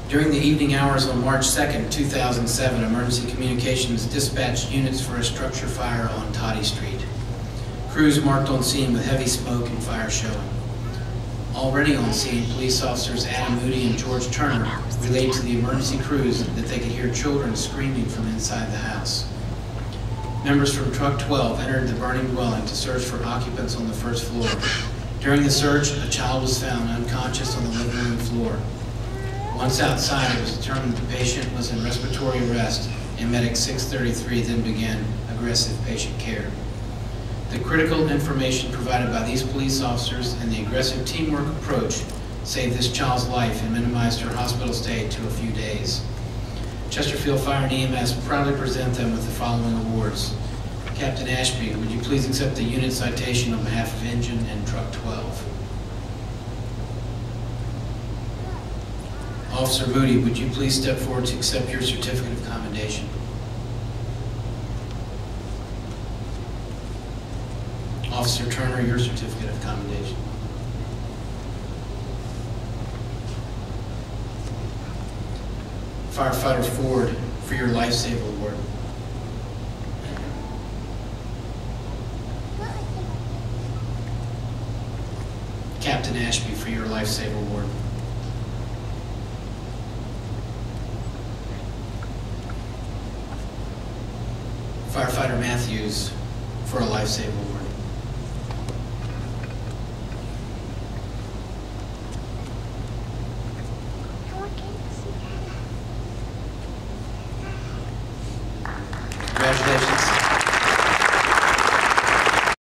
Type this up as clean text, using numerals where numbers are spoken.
During the evening hours on March 2nd, 2007, Emergency Communications dispatched units for a structure fire on Totty Street. Crews marked on scene with heavy smoke and fire showing. Already on scene, police officers Adam Moody and George Turner relayed to the emergency crews that they could hear children screaming from inside the house. Members from Truck 12 entered the burning dwelling to search for occupants on the first floor. During the search, a child was found unconscious on the living room floor. Once outside, it was determined that the patient was in respiratory arrest, and Medic 633 then began aggressive patient care. The critical information provided by these police officers and the aggressive teamwork approach saved this child's life and minimized her hospital stay to a few days. Chesterfield Fire and EMS proudly present them with the following awards. Captain Ashby, would you please accept the unit citation on behalf of Engine and Truck 12? Officer Moody, would you please step forward to accept your certificate of commendation? Officer Turner, your certificate of commendation. Firefighter Ford, for your Life Save Award. Captain Ashby, for your Life Save Award. Firefighter Matthews, for a Life Save Award.